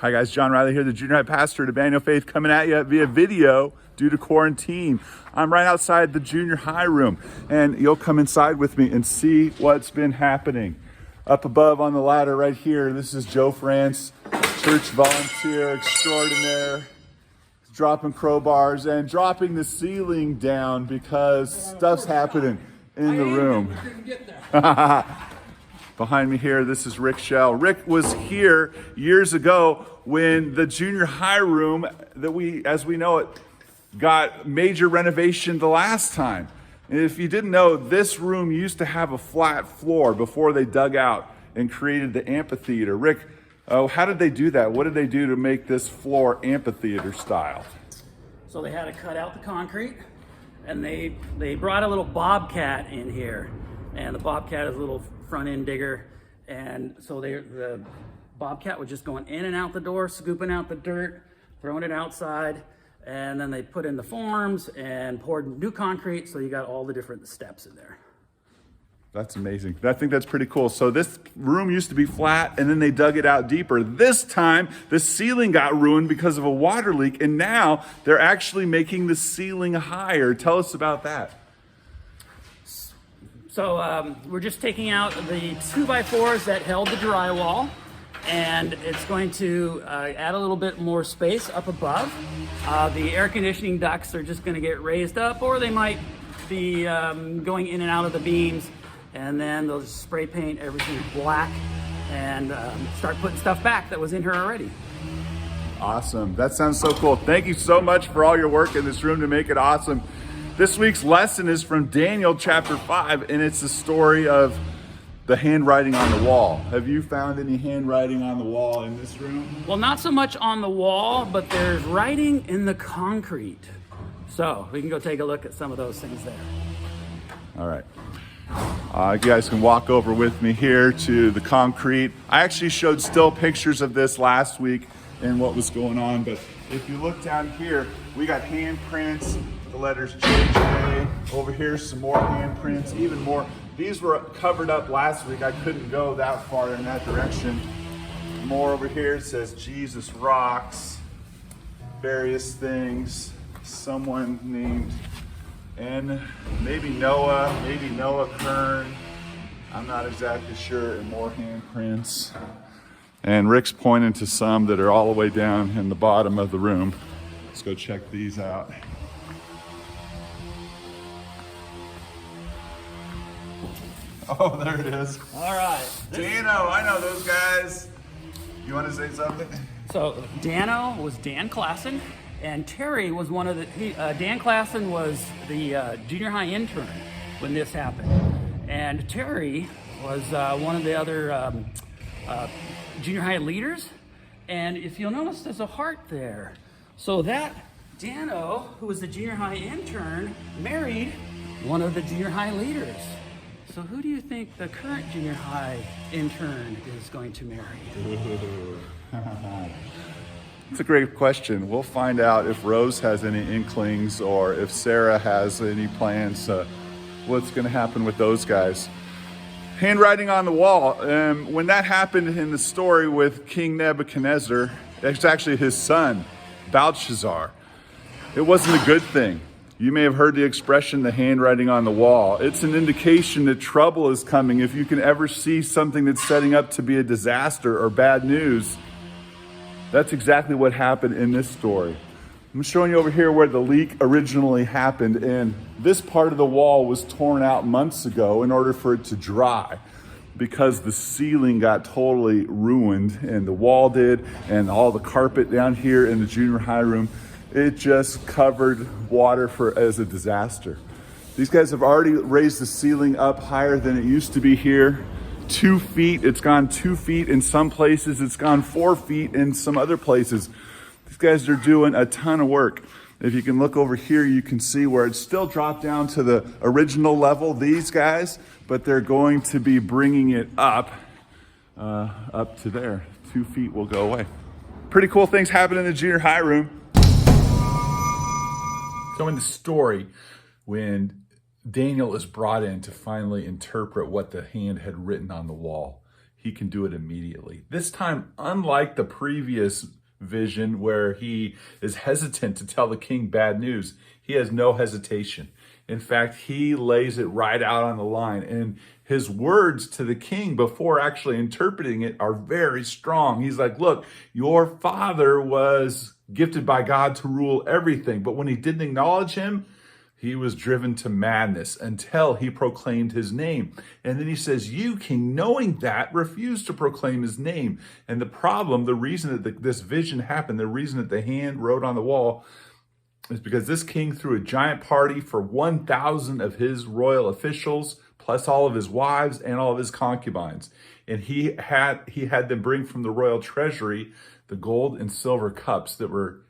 Hi guys, John Riley here, the junior high pastor at Emmanuel Faith, coming at you via video due to quarantine. I'm right outside the junior high room, and you'll come inside with me and see what's been happening. Up above on the ladder right here, this is Joe France, church volunteer extraordinaire, dropping crowbars and dropping the ceiling down because stuff's happening in the room. Behind me here, this is Rick Shell. Rick was here years ago when the junior high room that as we know it, got major renovation the last time. And if you didn't know, this room used to have a flat floor before they dug out and created the amphitheater. Rick, how did they do that? What did they do to make this floor amphitheater style? So they had to cut out the concrete, and they brought a little bobcat in here. And the bobcat is a little front end digger, and so the bobcat was just going in and out the door, scooping out the dirt, throwing it outside, and then they put in the forms and poured new concrete, so you got all the different steps in there. That's amazing. I think that's pretty cool. So this room used to be flat, and then they dug it out deeper. This time, the ceiling got ruined because of a water leak, and now they're actually making the ceiling higher. Tell us about that. So we're just taking out the 2x4s that held the drywall, and it's going to add a little bit more space up above. The air conditioning ducts are just going to get raised up, or they might be going in and out of the beams, and then they'll just spray paint everything black and start putting stuff back that was in here already. Awesome. That sounds so cool. Thank you so much for all your work in this room to make it awesome. This week's lesson is from Daniel chapter 5, and it's the story of the handwriting on the wall. Have you found any handwriting on the wall in this room? Well, not so much on the wall, but there's writing in the concrete. So we can go take a look at some of those things there. All right. You guys can walk over with me here to the concrete. I actually showed still pictures of this last week and what was going on, but if you look down here, we got handprints, the letters JJ. Over here, some more handprints, even more. These were covered up last week. I couldn't go that far in that direction. More over here, it says Jesus rocks, various things. Someone named maybe Noah Kern. I'm not exactly sure, and more handprints. And Rick's pointing to some that are all the way down in the bottom of the room. Let's go check these out. Oh, there it is. All right. Dano, I know those guys. You want to say something? So Dano was Dan Klassen, and Terry was one of the, Dan Klassen was the junior high intern when this happened. And Terry was one of the other junior high leaders. And if you'll notice, there's a heart there. So that Dano, who was the junior high intern, married one of the junior high leaders. So who do you think the current junior high intern is going to marry? It's a great question. We'll find out if Rose has any inklings or if Sarah has any plans, what's going to happen with those guys. Handwriting on the wall. When that happened in the story with King Nebuchadnezzar, it's actually his son, Belshazzar. It wasn't a good thing. You may have heard the expression, the handwriting on the wall. It's an indication that trouble is coming. If you can ever see something that's setting up to be a disaster or bad news, that's exactly what happened in this story. I'm showing you over here where the leak originally happened, and this part of the wall was torn out months ago in order for it to dry because the ceiling got totally ruined, and the wall did, and all the carpet down here in the junior high room. It just covered water as a disaster. These guys have already raised the ceiling up higher than it used to be here. 2 feet, it's gone 2 feet in some places, it's gone 4 feet in some other places. These guys are doing a ton of work. If you can look over here, you can see where it's still dropped down to the original level, these guys, but they're going to be bringing it up to there. 2 feet will go away. Pretty cool things happen in the junior high room. So in the story, when Daniel is brought in to finally interpret what the hand had written on the wall, he can do it immediately. This time, unlike the previous vision where he is hesitant to tell the king bad news, he has no hesitation. In fact, he lays it right out on the line. And his words to the king before actually interpreting it are very strong. He's like, look, your father was gifted by God to rule everything. But when he didn't acknowledge him, he was driven to madness until he proclaimed his name. And then he says, you, king, knowing that, refused to proclaim his name. And the problem, the reason that this vision happened, the reason that the hand wrote on the wall is because this king threw a giant party for 1,000 of his royal officials, plus all of his wives and all of his concubines. And he had them bring from the royal treasury the gold and silver cups that were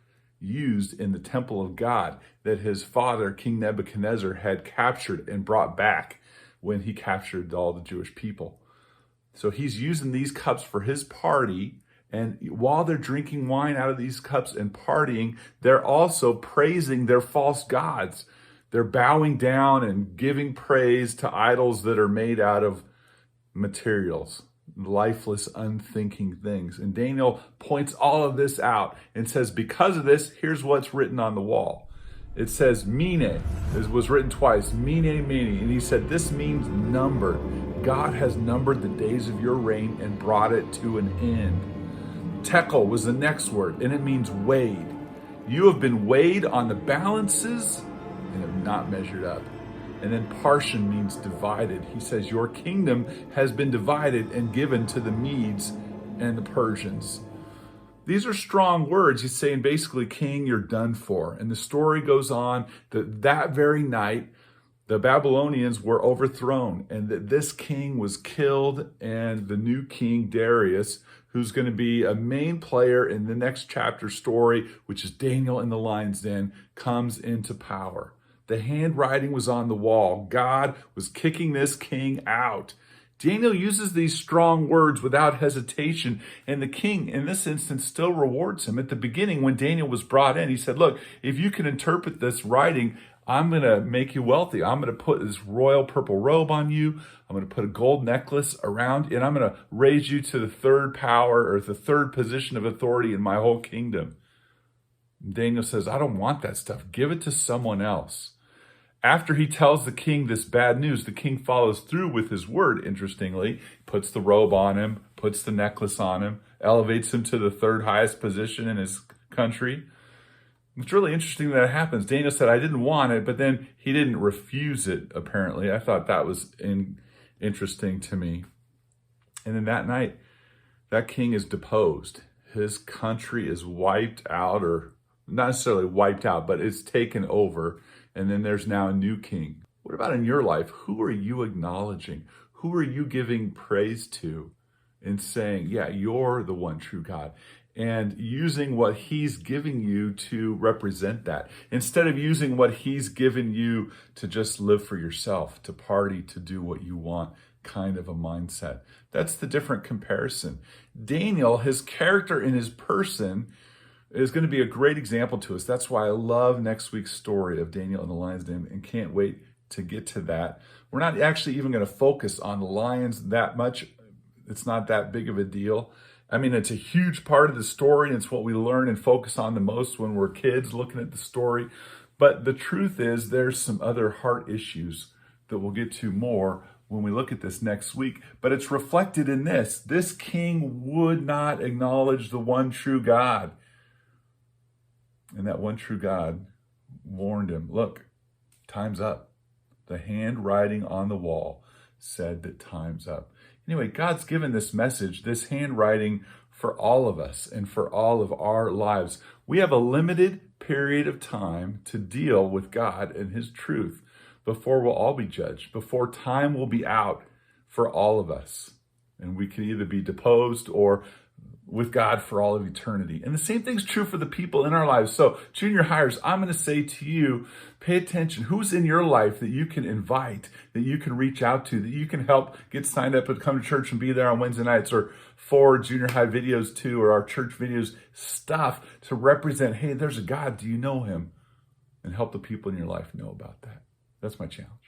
used in the temple of God that his father, King Nebuchadnezzar, had captured and brought back when he captured all the Jewish people. So he's using these cups for his party. And while they're drinking wine out of these cups and partying, they're also praising their false gods. They're bowing down and giving praise to idols that are made out of materials, lifeless, unthinking things. And Daniel points all of this out and says, because of this, here's what's written on the wall. It says, Mene. It was written twice, Mene, Mene. And he said, this means numbered. God has numbered the days of your reign and brought it to an end. Tekel was the next word, and it means weighed. You have been weighed on the balances and have not measured up. And then Parshan means divided. He says, your kingdom has been divided and given to the Medes and the Persians. These are strong words. He's saying basically, king, you're done for. And the story goes on that very night, the Babylonians were overthrown and that this king was killed, and the new king, Darius, who's going to be a main player in the next chapter story, which is Daniel in the lion's den, comes into power. The handwriting was on the wall. God was kicking this king out. Daniel uses these strong words without hesitation, and the king, in this instance, still rewards him. At the beginning, when Daniel was brought in, he said, look, if you can interpret this writing, I'm going to make you wealthy. I'm going to put this royal purple robe on you. I'm going to put a gold necklace around you, and I'm going to raise you to the third power or the third position of authority in my whole kingdom. And Daniel says, I don't want that stuff. Give it to someone else. After he tells the king this bad news, the king follows through with his word, interestingly, puts the robe on him, puts the necklace on him, elevates him to the third highest position in his country. It's really interesting that it happens. Daniel said, I didn't want it, but then he didn't refuse it, apparently. I thought that was interesting to me. And then that night, that king is deposed. His country is wiped out, or not necessarily wiped out, but it's taken over. And then there's now a new king. What about in your life? Who are you acknowledging? Who are you giving praise to and saying, yeah, you're the one true God? And using what he's giving you to represent that, instead of using what he's given you to just live for yourself, to party, to do what you want, kind of a mindset. That's the different comparison. Daniel, his character in his person, is going to be a great example to us. That's why I love next week's story of Daniel and the lion's den and can't wait to get to that. We're not actually even going to focus on the lions that much. It's not that big of a deal. I mean, it's a huge part of the story, and it's what we learn and focus on the most when we're kids looking at the story. But the truth is, there's some other heart issues that we'll get to more when we look at this next week. But it's reflected in this. This king would not acknowledge the one true God. And that one true God warned him, look, time's up. The handwriting on the wall said that time's up. Anyway, God's given this message, this handwriting, for all of us and for all of our lives. We have a limited period of time to deal with God and his truth before we'll all be judged, before time will be out for all of us. And we can either be deposed or with God for all of eternity. And the same thing's true for the people in our lives. So junior hires, I'm going to say to you, pay attention. Who's in your life that you can invite, that you can reach out to, that you can help get signed up and come to church and be there on Wednesday nights, or for junior high videos too, or our church videos, stuff to represent, hey, there's a God. Do you know him? And help the people in your life know about that. That's my challenge.